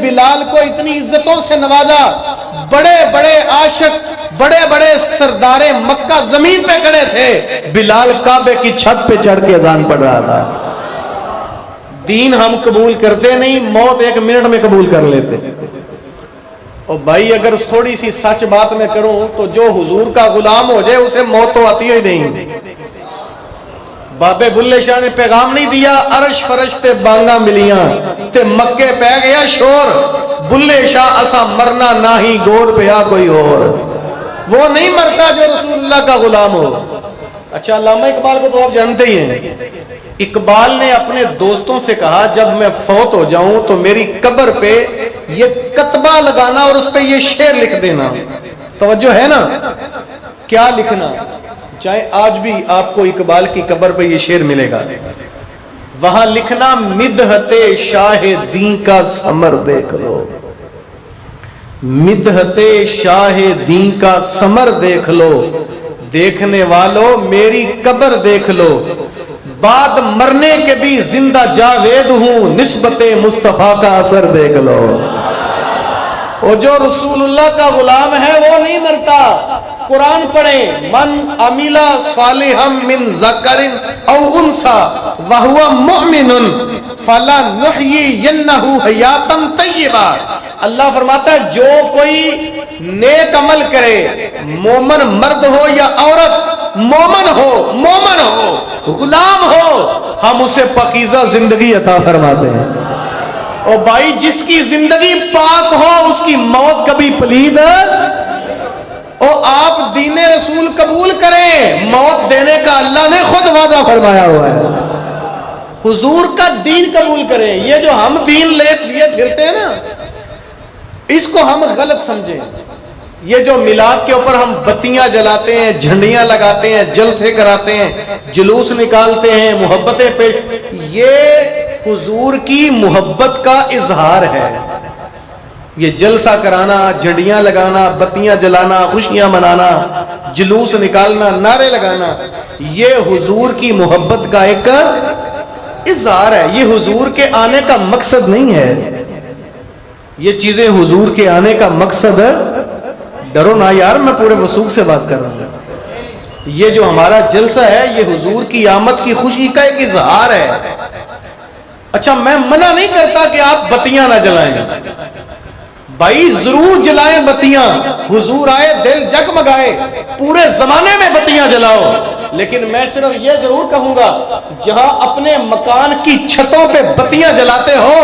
بلال کو اتنی عزتوں سے نوازا، بڑے بڑے عاشق، بڑے بڑے سردار مکہ زمین پہ کھڑے تھے، بلال کعبے کی چھت پہ چڑھ کے اذان پڑھ رہا تھا۔ دین ہم قبول کرتے نہیں، موت 1 منٹ میں قبول کر لیتے۔ اور بھائی اگر تھوڑی سی سچ بات میں کروں تو جو حضور کا غلام ہو جائے اسے موت تو آتی ہی نہیں۔ بابے بلے شاہ نے پیغام نہیں دیا، عرش فرش تے بانگا ملیاں تے مکے پہ گیا شور، بلے شاہ اسا مرنا نہ ہی گور پیا کوئی اور۔ وہ نہیں مرتا جو رسول اللہ کا غلام ہو۔ اچھا علامہ اقبال کو تو آپ جانتے ہی ہیں، اقبال نے اپنے دوستوں سے کہا جب میں فوت ہو جاؤں تو میری قبر پہ یہ کتبہ لگانا اور اس پہ یہ شعر لکھ دینا۔ توجہ ہے نا؟ کیا لکھنا؟ چاہے آج بھی آپ کو اقبال کی قبر پہ یہ شعر ملے گا، وہاں لکھنا مدحت شاہ دین کا ثمر دیکھ لو، مدحت شاہ دین کا ثمر دیکھ لو، دیکھنے والوں میری قبر دیکھ لو، بعد مرنے کے بھی زندہ جاوید ہوں، نسبت مصطفیٰ کا اثر دیکھ لو۔ اور جو رسول اللہ کا غلام ہے وہ نہیں مرتا۔ قرآن پڑھیں، من عمل صالحا من ذکر او انثى وهو مؤمن فلنحيینہ حیاتا طیبہ۔ اللہ فرماتا ہے جو کوئی نیک عمل کرے، مومن مرد ہو یا عورت، مومن ہو غلام ہو، ہم اسے پاکیزہ زندگی عطا فرماتے ہیں۔ اور بھائی جس کی زندگی پاک ہو اس کی موت کبھی پلید ہے۔ اور آپ دین رسول قبول کریں، موت دینے کا اللہ نے خود وعدہ فرمایا ہوا ہے۔ حضور کا دین قبول کریں۔ یہ جو ہم دین لیے پھرتے ہیں نا، اس کو ہم غلط سمجھیں۔ یہ جو میلاد کے اوپر ہم بتیاں جلاتے ہیں، جھنڈیاں لگاتے ہیں، جلسے کراتے ہیں، جلوس نکالتے ہیں، محبتیں پیش، یہ حضور کی محبت کا اظہار ہے۔ یہ جلسہ کرانا، جھنڈیاں لگانا، بتیاں جلانا، خوشیاں منانا، جلوس نکالنا، نعرے لگانا، یہ حضور کی محبت کا ایک اظہار ہے۔ یہ حضور کے آنے کا مقصد نہیں ہے۔ یہ چیزیں حضور کے آنے کا مقصد ہے۔ ڈرو نہ یار، میں پورے وثوق سے بات کر رہا ہوں۔ یہ جو ہمارا جلسہ ہے یہ حضور کی آمد کی خوشی کا ایک اظہار ہے۔ اچھا میں منع نہیں کرتا کہ آپ بتیاں نہ جلائیں، بھائی ضرور جلائیں بتیاں، حضور آئے دل جگمگائے، پورے زمانے میں بتیاں جلاؤ، لیکن میں صرف یہ ضرور کہوں گا جہاں اپنے مکان کی چھتوں پہ بتیاں جلاتے ہو،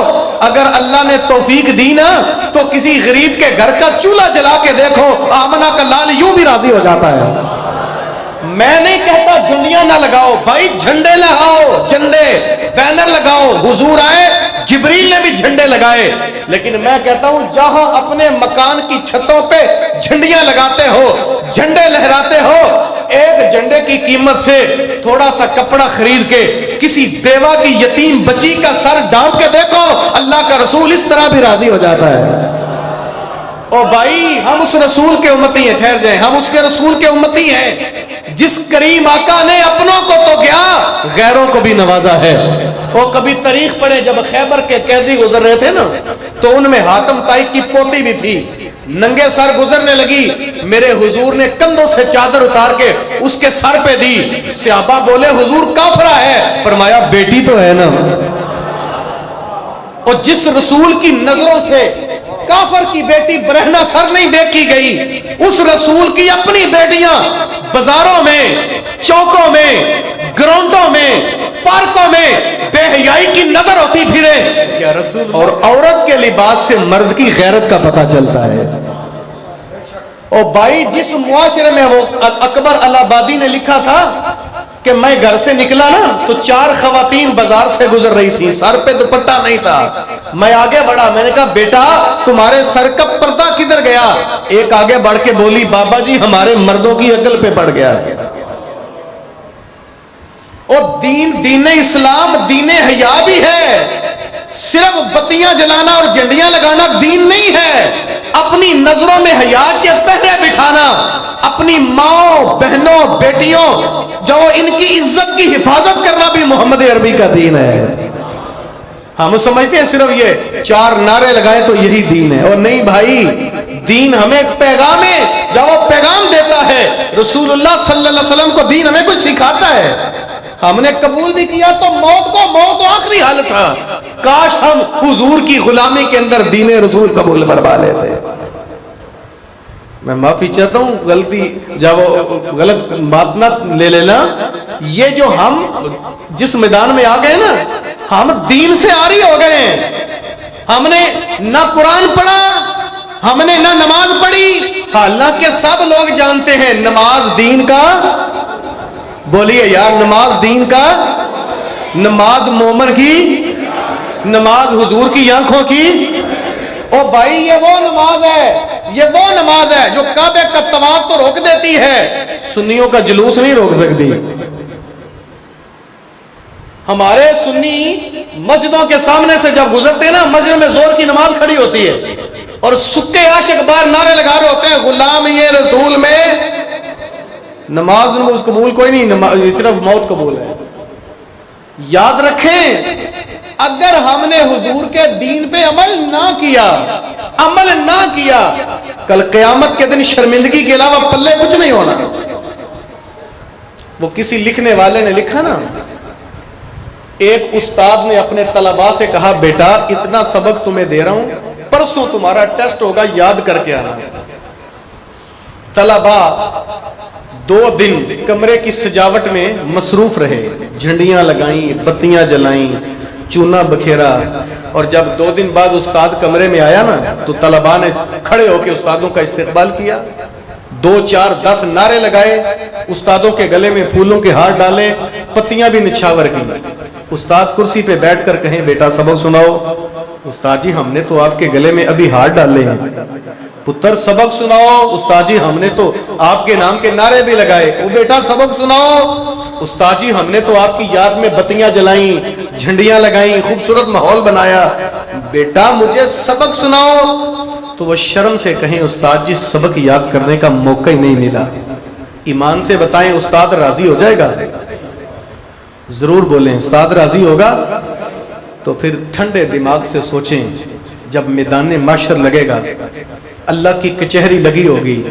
اگر اللہ نے توفیق دی نا تو کسی غریب کے گھر کا چولہا جلا کے دیکھو، آمنہ کا لال یوں بھی راضی ہو جاتا ہے۔ میں نہیں کہتا جھنڈیاں نہ لگاؤ، بھائی جھنڈے لگاؤ، جھنڈے بینر لگاؤ، حضور آئے، جبریل نے بھی جھنڈے لگائے، لیکن میں کہتا ہوں جہاں اپنے مکان کی چھتوں پہ جھنڈیاں لگاتے ہو، جھنڈے لہراتے ہو، ایک جھنڈے کی قیمت سے تھوڑا سا کپڑا خرید کے کسی بیوہ کی یتیم بچی کا سر ڈانپ کے دیکھو، اللہ کا رسول اس طرح بھی راضی ہو جاتا ہے۔ او بھائی ہم اس رسول کے امتی ہیں، ٹھہر جائیں، ہم اس کے رسول کے امتی ہیں جس کریم آقا نے اپنوں کو تو کیا غیروں کو بھی نوازا ہے۔ وہ کبھی تاریخ پڑھے، جب خیبر کے قیدی گزر رہے تھے نا تو ان میں حاتم طائی کی پوتی بھی تھی، ننگے سر گزرنے لگی، میرے حضور نے کندھوں سے چادر اتار کے اس کے سر پہ دی، صحابہ بولے حضور کافرہ ہے، فرمایا بیٹی تو ہے نا۔ اور جس رسول کی نظروں سے کافر کی بیٹی برہنہ سر نہیں دیکھی گئی، اس رسول کی اپنی بیٹیاں بازاروں میں، چوکوں میں، گراؤنڈوں میں، پارکوں میں بے حیائی کی نظر ہوتی پھرے کیا رسول، اور عورت کے لباس سے مرد کی غیرت کا پتہ چلتا ہے۔ اور بھائی جس معاشرے میں وہ اکبر الہآبادی نے لکھا تھا کہ میں گھر سے نکلا نا تو 4 خواتین بازار سے گزر رہی تھی، سر پہ دوپٹہ نہیں تھا، میں آگے بڑھا، میں نے کہا بیٹا تمہارے سر کا پردہ کدھر گیا؟ ایک آگے بڑھ کے بولی بابا جی ہمارے مردوں کی عقل پہ پڑ گیا۔ اور دین اسلام دین حیا بھی ہے، صرف بتیاں جلانا اور جھنڈیاں لگانا دین نہیں ہے، اپنی نظروں میں حیا کے پہرے بٹھانا، اپنی ماں بہنوں بیٹیوں جو ان کی عزت کی حفاظت کرنا بھی محمد عربی کا دین ہے۔ ہم سمجھتے ہیں صرف یہ 4 نعرے لگائے تو یہی دین ہے، اور نہیں بھائی، دین ہمیں پیغام ہے، جب وہ پیغام دیتا ہے رسول اللہ صلی اللہ علیہ وسلم کو، دین ہمیں کچھ سکھاتا ہے، ہم نے قبول بھی کیا تو موت آخری حل تھا، کاش ہم حضور کی غلامی کے اندر دین رسول قبول فرما لیتے۔ میں معافی چاہتا ہوں، غلطی جب غلط بات نہ لے لینا، یہ جو ہم جس میدان میں آ گئے نا، ہم دین سے آری ہو گئے ہیں، ہم نے نہ قرآن پڑھا، ہم نے نہ نماز پڑھی، حالانکہ سب لوگ جانتے ہیں نماز دین کا، بولیے یار، نماز دین کا، نماز مومن کی، نماز حضور کی آنکھوں کی، او بھائی یہ وہ نماز ہے، یہ وہ نماز ہے جو کعبے کا طواف تو روک دیتی ہے، سنیوں کا جلوس نہیں روک سکتی۔ ہمارے سنی مسجدوں کے سامنے سے جب گزرتے ہیں نا، مسجد میں زور کی نماز کھڑی ہوتی ہے اور سکے عاشق بار نعرے لگا رہے ہوتے ہیں، غلام یہ رسول میں، نماز قبول کوئی نہیں، صرف موت قبول ہے۔ یاد رکھیں، اگر ہم نے حضور کے دین پہ عمل نہ کیا، کل قیامت کے دن شرمندگی کے علاوہ پلے کچھ نہیں ہونا۔ وہ کسی لکھنے والے نے لکھا نا، ایک استاد نے اپنے طلباء سے کہا، بیٹا اتنا سبق تمہیں دے رہا ہوں، پرسوں تمہارا ٹیسٹ ہوگا، یاد کر کے آنا۔ طلباء 2 دن کمرے کی سجاوٹ میں مصروف رہے، جھنڈیاں لگائیں، بتیاں جلائیں، چونا بکھیرا، اور جب 2 دن بعد استاد کمرے میں آیا نا، تو طلباء نے کھڑے ہو کے استادوں کا استقبال کیا، 2 4 10 نعرے لگائے، استادوں کے گلے میں پھولوں کے ہار ڈالے، پتیاں بھی نچھاور کی۔ استاد کرسی پہ بیٹھ کر کہیں، بیٹا سبق سناؤ۔ استاد جی ہم نے تو آپ کے گلے میں ابھی ہار ڈالے ہیں۔ پتر سبق سناؤ۔ استاد جی ہم نے تو آپ کے نام کے نعرے بھی لگائے۔ او بیٹا سبق سناؤ۔ استاد جی ہم نے تو آپ کی یاد میں بتیاں جلائیں، جھنڈیاں لگائیں، خوبصورت ماحول بنایا، بیٹا مجھے سبق سناؤ۔ تو وہ شرم سے کہیں، استاد جی سبق یاد کرنے کا موقع ہی نہیں ملا۔ ایمان سے بتائیں استاد راضی ہو جائے گا؟ ضرور بولیں استاد راضی ہوگا؟ تو پھر ٹھنڈے دماغ سے سوچیں، جب میدان معاشر لگے گا، اللہ کی کچہری لگی ہوگی،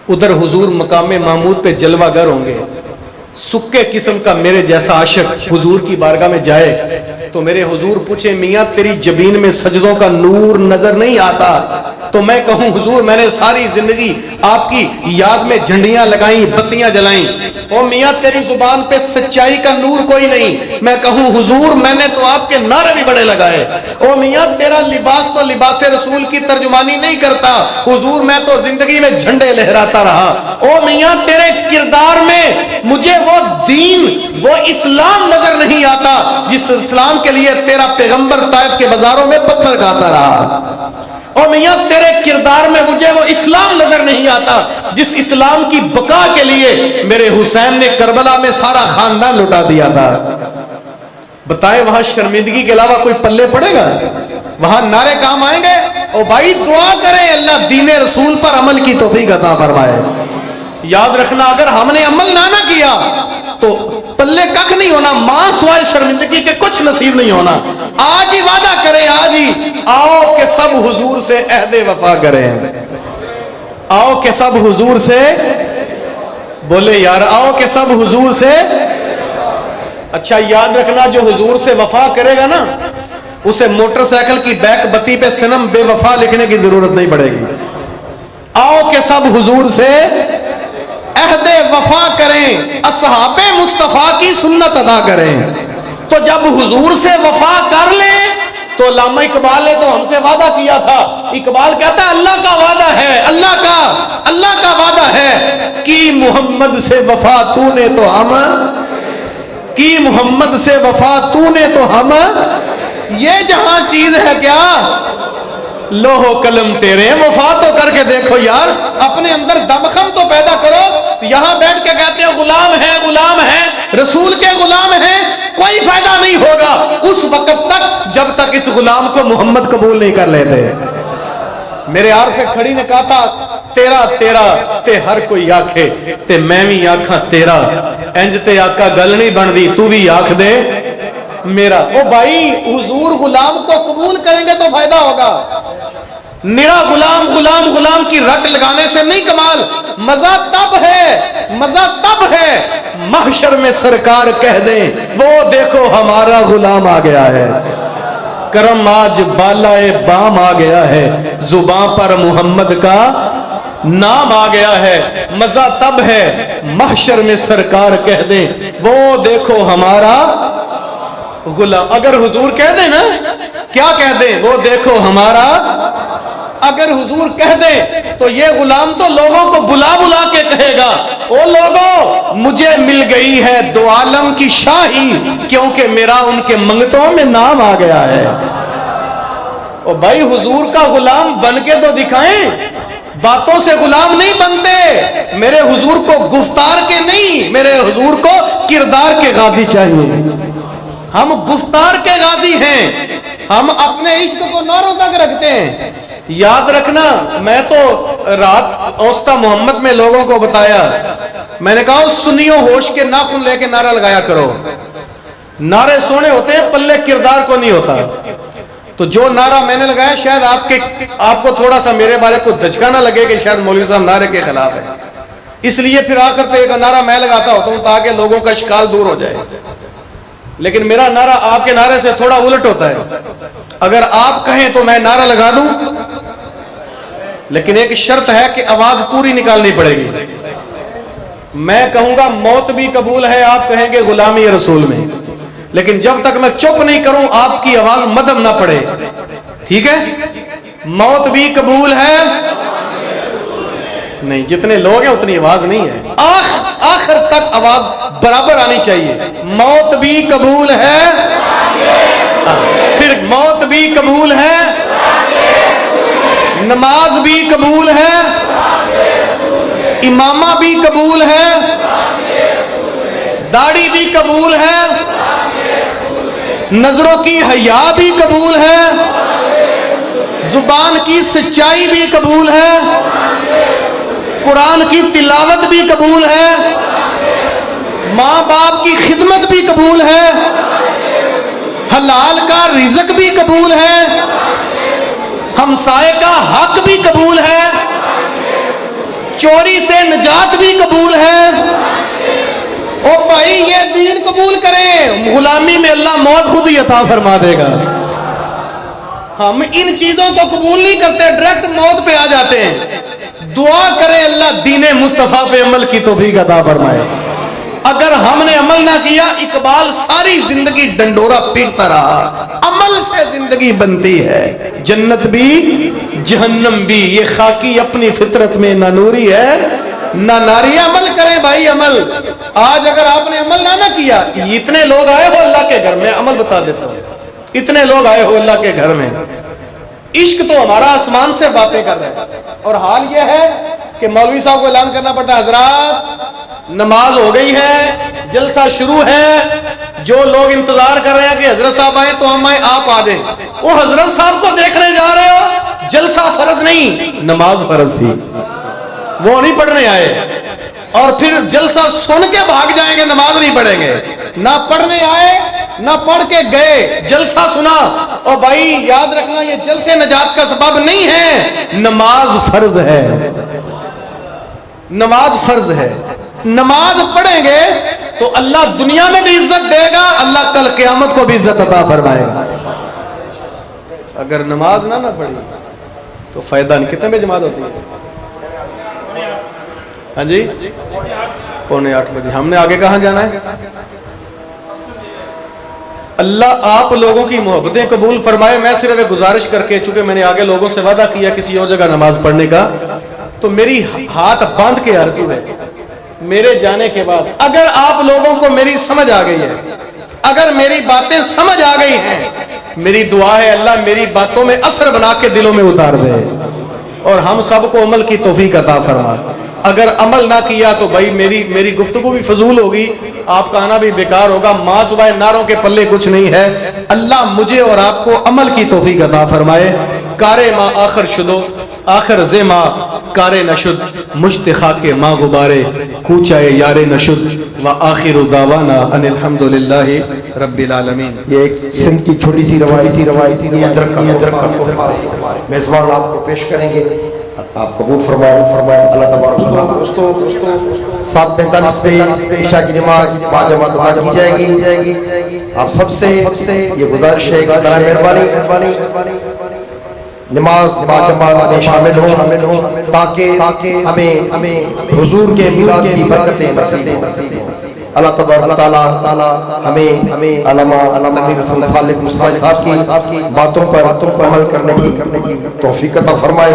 ادھر حضور مقام محمود پہ جلوہ گر ہوں گے، سکے قسم کا میرے جیسا عاشق حضور کی بارگاہ میں جائے تو میرے حضور پوچھے، میاں تیری جبین میں سجدوں کا نور نظر نہیں آتا؟ تو میں کہوں حضور میں نے ساری زندگی آپ کی یاد میں جھنڈیاں لگائیں، بتیاں جلائیں۔ او میاں تیری زبان پہ سچائی کا نور کوئی نہیں؟ میں کہوں حضور میں نے تو آپ کے نعرے بھی بڑے لگائے۔ او میاں تیرا لباس تو لباس رسول کی ترجمانی نہیں کرتا، حضور میں تو زندگی میں جھنڈے لہراتا رہا۔ او میاں تیرے کردار میں مجھے وہ دین، وہ اسلام نظر نہیں آتا جس اسلام کے لیے تیرا پیغمبر طائف کے بازاروں میں پتھر کھاتا رہا۔ اور میاں تیرے کردار میں مجھے وہ اسلام نظر نہیں آتا جس اسلام کی بقا کے لیے میرے حسین نے کربلا میں سارا خاندان لٹا دیا تھا۔ بتائیں وہاں شرمندگی کے علاوہ کوئی پلے پڑے گا؟ وہاں نعرے کام آئیں گے؟ او بھائی دعا کریں اللہ دین رسول پر عمل کی توفیق عطا فرمائے۔ یاد رکھنا اگر ہم نے عمل نہ کیا تو پلے کک نہیں ہونا، ماں سوائے شرمندگی کے کچھ نصیب نہیں ہونا۔ آج ہی وعدہ کریں، آج ہی آؤ کہ سب حضور سے عہد وفا کریں، آؤ کہ سب حضور سے، بولے یار آؤ کہ سب حضور سے۔ اچھا یاد رکھنا جو حضور سے وفا کرے گا نا، اسے موٹر سائیکل کی بیک بتی پہ صنم بے وفا لکھنے کی ضرورت نہیں پڑے گی۔ آؤ کہ سب حضور سے عہد وفا کریں، اصحاب مصطفیٰ کی سنت ادا کریں۔ تو جب حضور سے وفا کر لیں تو علامہ اقبال نے تو ہم سے وعدہ کیا تھا، اقبال کہتا ہے اللہ کا وعدہ ہے، اللہ کا وعدہ ہے، کی محمد سے وفا تو نے تو ہم، کی محمد سے وفا تو نے تو ہم، یہ جہاں چیز ہے کیا لوہ قلم تیرے، وفا تو کر کے دیکھو یار، اپنے اندر دمخم تو پیدا کرو۔ یہاں بیٹھ کے کہتے ہیں غلام ہیں، رسول کے غلام ہیں، کوئی فائدہ نہیں ہوگا اس وقت تک جب تک اس غلام کو محمد قبول نہیں کر لیتے۔ میرے عارف کھڑی نے کہا تھا، تیرا تے ہر کوئی آکھے تے میں بھی آکھاں تیرا، انج تے آقا گل نہیں بن دی، تو بھی آکھ دے میرا. او بھائی حضور غلام کو قبول کریں گے تو فائدہ ہوگا. نرا غلام غلام غلام کی رٹ لگانے سے نہیں کمال. مزہ تب ہے محشر میں سرکار کہہ دیں وہ دیکھو ہمارا غلام آ گیا ہے. کرم آج بالائے بام آ گیا ہے, زباں پر محمد کا نام آ گیا ہے. مزہ تب ہے محشر میں سرکار کہہ دیں وہ دیکھو ہمارا غلام. اگر حضور کہہ دیں نا, کیا کہہ دیں, وہ دیکھو ہمارا. اگر حضور کہہ دیں تو یہ غلام تو لوگوں کو بلا بلا کے کہے گا او لوگوں مجھے مل گئی ہے دو عالم کی شاہی, کیونکہ میرا ان کے منگتوں میں نام آ گیا ہے. او بھائی حضور کا غلام بن کے تو دکھائیں, باتوں سے غلام نہیں بنتے. میرے حضور کو گفتار کے نہیں, میرے حضور کو کردار کے غازی چاہیے. ہم گفتار کے غازی ہیں, ہم اپنے عشق کو نوروں تک رکھتے ہیں. یاد رکھنا, میں تو رات اوسطا محمد میں لوگوں کو بتایا, میں نے کہا سنیو ہوش کے ناخن لے کے نعرہ لگایا کرو. نعرے سونے ہوتے ہیں, پلے کردار کو نہیں ہوتا. تو جو نعرہ میں نے لگایا شاید آپ کو تھوڑا سا میرے بارے کو دھچکا نہ لگے کہ شاید مولوی صاحب نعرے کے خلاف ہے, اس لیے پھر آخر پہ ایک نعرہ میں لگاتا ہوتا ہوں تاکہ لوگوں کا اشکال دور ہو جائے. لیکن میرا نعرہ آپ کے نعرے سے تھوڑا الٹ ہوتا ہے. اگر آپ کہیں تو میں نعرہ لگا دوں, لیکن ایک شرط ہے کہ آواز پوری نکالنی پڑے گی. میں کہوں گا موت بھی قبول ہے, آپ کہیں گے غلامی رسول میں, لیکن جب تک میں چپ نہیں کروں آپ کی آواز مدھم نہ پڑے. ٹھیک ہے, موت بھی قبول ہے نہیں, جتنے لوگ ہیں اتنی آواز نہیں ہے, آخر تک آواز برابر آنی چاہیے. موت بھی قبول ہے, پھر موت بھی قبول ہے, نماز بھی قبول ہے, امامہ بھی قبول ہے, داڑھی بھی قبول ہے, نظروں کی حیا بھی قبول ہے, زبان کی سچائی بھی قبول ہے, قرآن کی تلاوت بھی قبول ہے, ماں باپ کی خدمت بھی قبول ہے, حلال کا رزق بھی قبول ہے, ہمسائے کا حق بھی قبول ہے, چوری سے نجات بھی قبول ہے. او بھائی یہ دین قبول کریں, غلامی میں اللہ موت خود ہی عطا فرما دے گا. ہم ان چیزوں کو قبول نہیں کرتے, ڈائریکٹ موت پہ آ جاتے ہیں. دعا کریں اللہ دین مصطفیٰ پہ عمل کی توفیق عطا فرمائے. اگر ہم نے عمل نہ کیا, اقبال ساری زندگی ڈنڈورا پیٹتا رہا, عمل سے زندگی بنتی ہے, جنت بھی جہنم بھی, یہ خاکی اپنی فطرت میں نہ نوری ہے نہ ناری. عمل کریں بھائی, عمل. آج اگر آپ نے عمل نہ کیا, اتنے لوگ آئے ہو اللہ کے گھر میں, عمل بتا دیتا ہوں, اتنے لوگ آئے ہو اللہ کے گھر میں, عشق تو ہمارا آسمان سے باتیں کر رہے ہیں, اور حال یہ ہے کہ مولوی صاحب کو اعلان کرنا پڑتا ہے حضرات نماز ہو گئی ہے, جلسہ شروع ہے. جو لوگ انتظار کر رہے ہیں کہ حضرت صاحب آئیں تو ہم آئیں, آپ آ جائیں. وہ حضرت صاحب کو دیکھنے جا رہے ہو, جلسہ فرض نہیں نماز فرض تھی, وہ نہیں پڑھنے آئے, اور پھر جلسہ سن کے بھاگ جائیں گے, نماز نہیں پڑھیں گے. نہ پڑھنے آئے نہ پڑھ کے گئے, جلسہ سنا. اور بھائی یاد رکھنا یہ جلسے نجات کا سبب نہیں ہے, نماز فرض ہے, نماز فرض ہے. نماز پڑھیں گے تو اللہ دنیا میں بھی عزت دے گا, اللہ کل قیامت کو بھی عزت عطا فرمائے گا. اگر نماز نہ پڑھی تو فائدہ نہیں. کتنے بجے جماعت ہوتی ہے؟ ہاں جی 7:45 بجے. ہم نے آگے کہاں جانا ہے؟ اللہ آپ لوگوں کی محبتیں قبول فرمائے. میں صرف ایک گزارش کر کے, چونکہ میں نے آگے لوگوں سے وعدہ کیا کسی اور جگہ نماز پڑھنے کا, تو میری ہاتھ باندھ کے عرض ہے میرے جانے کے بعد, اگر آپ لوگوں کو میری سمجھ آ گئی ہے, اگر میری باتیں سمجھ آ گئی ہیں, میری دعا ہے اللہ میری باتوں میں اثر بنا کے دلوں میں اتار دے, اور ہم سب کو عمل کی توفیق عطا فرما. اگر عمل نہ کیا تو بھائی میری گفتگو بھی فضول ہوگی، آپ کا آنا بھی بیکار ہوگا، ماں صبح ناروں کے پلے کچھ نہیں ہے۔ اللہ مجھے اور آپ کو عمل کی توفیق عطا فرمائے۔ کارے ماں آخر شدو آخر زے ماں کارے نشد، مشت خاک ماں غبارے کوچائے یارے نشد، و آخر دعوانا ان الحمدللہ رب العالمین۔ یہ ایک سندھ کی چھوٹی سی روایت یہ اجرک کا تحفہ میزبان آپ کو پیش کریں گے، آپ قبول فرمائیں اللہ تبارک و تعالیٰ۔ 7:45 پہ عشاء کی نماز باجماعت ادا کی جائے گی۔ آپ سب سے یہ گزارش ہے کہ برائے مہربانی نماز باجماعت میں شامل ہوں تاکہ ہمیں حضور کے میلاد کی برکتیں نصیب ہوں۔ اللہ تبارک و تعالیٰ ہمیں علامہ تقی حسن صالح مصطفی صاحب کی باتوں پر عمل کرنے کی توفیق عطا فرمائے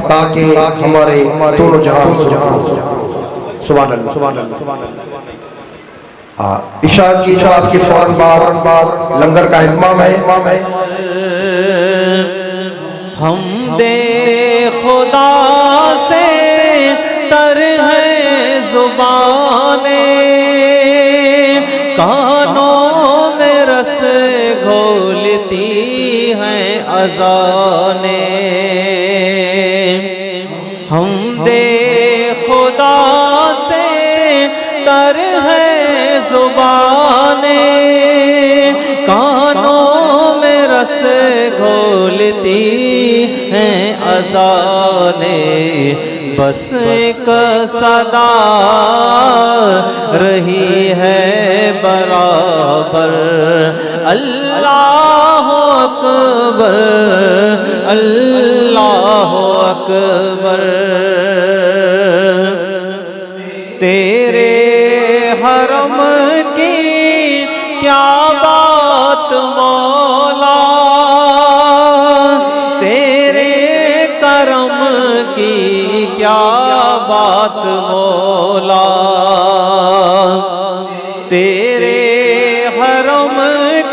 تاکہ ہمارے دونوں جہاں سبحان اللہ۔ عشاء کی نماز کے فوراً بعد لنگر کا اہتمام ہے۔ ہم دے خدا سے تر ہے زبانیں، کانوں میں رس گھولتی ہیں اذانیں، ہم دے خدا سے تر ہے زبانیں، کانوں میں رس گھولتی ہیں اذانیں، بس ایک صدا رہی ہے برابر، اللہ اکبر اللہ اکبر۔ تیرے حرم کی کیا بات مولا، تیرے کرم کی کیا بات مولا، تیرے حرم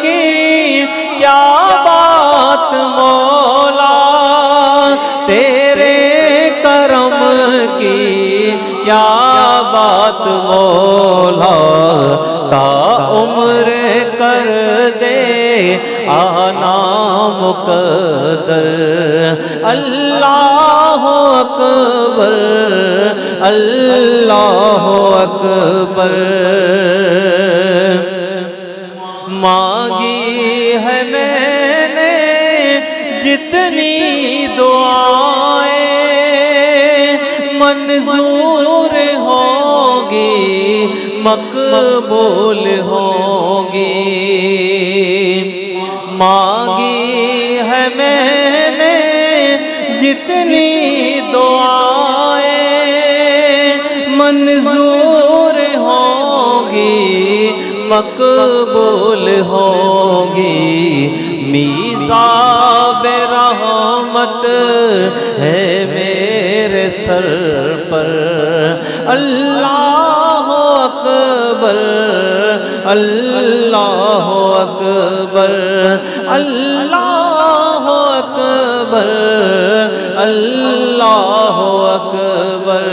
کی کیا بات مولا، تیرے کرم کی کیا بات مولا، تا عمر کر دے آنا مقدر، اللہ اکبر اللہ اکبر۔ مانگی ہے میں نے جتنی دعائیں، منظور ہوگی مقبول ہوگی، مانگی ہے میں نے جتنی دعائیں، منظور ہوگی مقبول ہوگی، میزاب رحمت ہے میرے سر پر، اللہ اکبر اللہ اکبر اللہ اکبر اللہ اکبر۔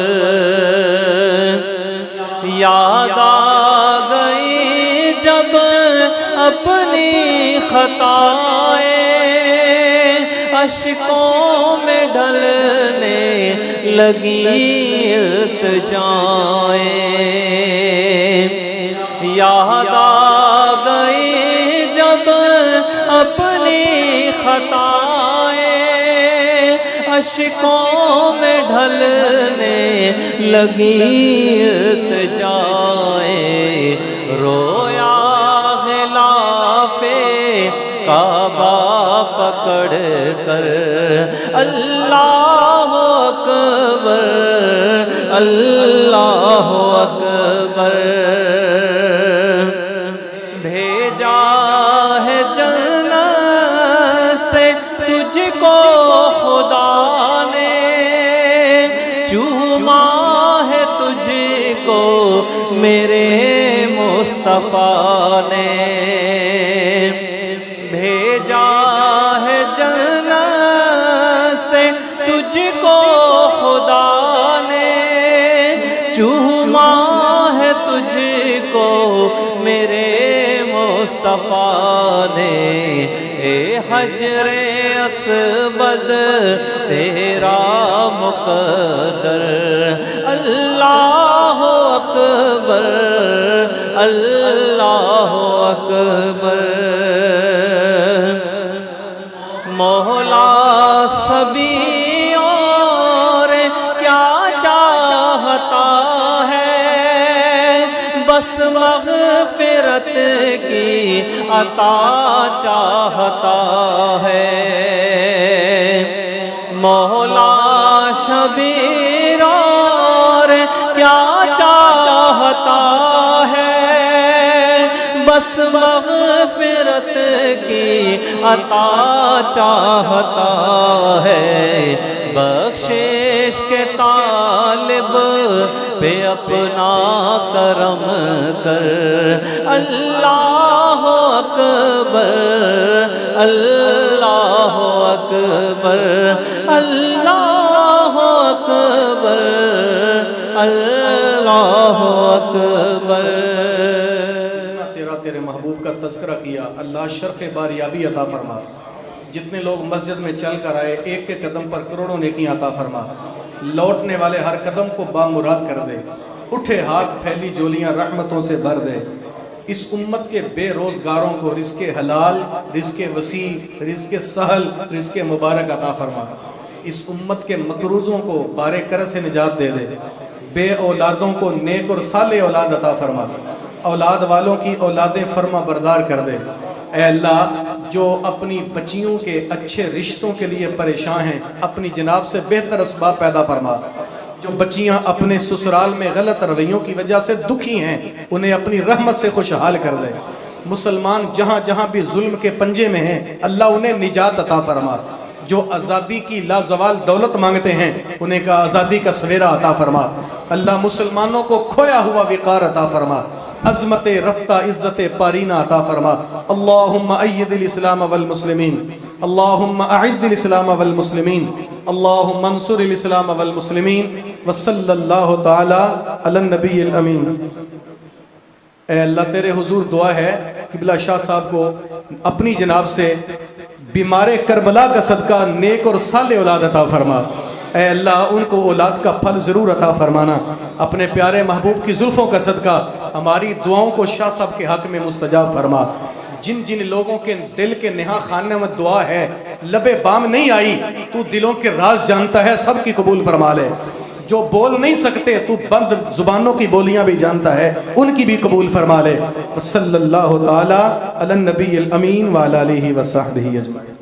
یاد آ گئی جب اپنی خطائیں، اشکوں میں ڈھلنے لگی التجائیں، یاد آ گئی جب اپنی خطائیں، اشکوں میں ڈھلنے لگی التجائیں، رویا غلاف کعبہ پکڑ کر، اللہ اکبر اللہ اکبر۔ بھیجا ہے جنت سے تجھ کو خدا نے، چوما ہے تجھ کو میرے مصطفیٰ نے، بھیجا ہے جنت سے تجھ کو خدا نے، چوما ہے تجھ کو میرے مصطفیٰ نے، اے حجر اسود تیرا مقدر، اللہ اکبر اللہ اکبر۔ مولا سبھی اور کیا چاہتا ہے، بس مغفرت کی عطا چاہتا ہے۔ مولا شبیر اور کیا چاہتا ہے، بس مغفرت کی عطا چاہتا ہے۔ بخشش کے طالب پہ اپنا کرم کر، اللہ اکبر اللہ اکبر اللہ اکبر اللہ اکبر۔ تیرا تیرے محبوب کا تذکرہ کیا، اللہ شرف باریابی عطا فرما۔ جتنے لوگ مسجد میں چل کر آئے، ایک کے قدم پر کروڑوں نیکیاں عطا فرما۔ لوٹنے والے ہر قدم کو بامراد کر دے، اٹھے ہاتھ پھیلی جولیاں رحمتوں سے بھر دے۔ اس امت کے بے روزگاروں کو رزق حلال، رزق وسیع، رزق سہل، رزق مبارک عطا فرما۔ اس امت کے مقروضوں کو بار کرم سے نجات دے دے۔ بے اولادوں کو نیک اور صالح اولاد عطا فرما۔ اولاد والوں کی اولادیں فرما بردار کر دے۔ اے اللہ، جو اپنی بچیوں کے اچھے رشتوں کے لیے پریشان ہیں، اپنی جناب سے بہتر اسباب پیدا فرما۔ جو بچیاں اپنے سسرال میں غلط رویوں کی وجہ سے دکھی ہیں، انہیں اپنی رحمت سے خوشحال کر دے۔ مسلمان جہاں جہاں بھی ظلم کے پنجے میں ہیں، اللہ انہیں نجات عطا فرما۔ جو آزادی کی لازوال دولت مانگتے ہیں، انہیں کا آزادی کا سویرا عطا فرما۔ اللہ مسلمانوں کو کھویا ہوا وقار عطا فرما، عظمت رفتہ عزت پارینہ عطا فرما۔ اللہم اید الاسلام والمسلمین، اللہم اعز الاسلام والمسلمین، اللہم انصر الاسلام والمسلمین، وصلی اللہ تعالی علی النبی الامین۔ اے اللہ، تیرے حضور دعا ہے قبلہ شاہ صاحب کو اپنی جناب سے بیمار کربلا کا صدقہ نیک اور صالح اولاد عطا فرما۔ اے اللہ، ان کو اولاد کا پھل ضرور عطا فرمانا۔ اپنے پیارے محبوب کی زلفوں کا صدقہ ہماری دعاؤں کو شاہ صاحب کے حق میں مستجاب فرما۔ جن جن لوگوں کے دل کے نہا خانے میں دعا ہے، لبے بام نہیں آئی، تو دلوں کے راز جانتا ہے، سب کی قبول فرما لے۔ جو بول نہیں سکتے، تو بند زبانوں کی بولیاں بھی جانتا ہے، ان کی بھی قبول فرما لے۔ صلی اللہ تعالی علی النبی الامین وعلی آلہ وصحبہ اجمعین۔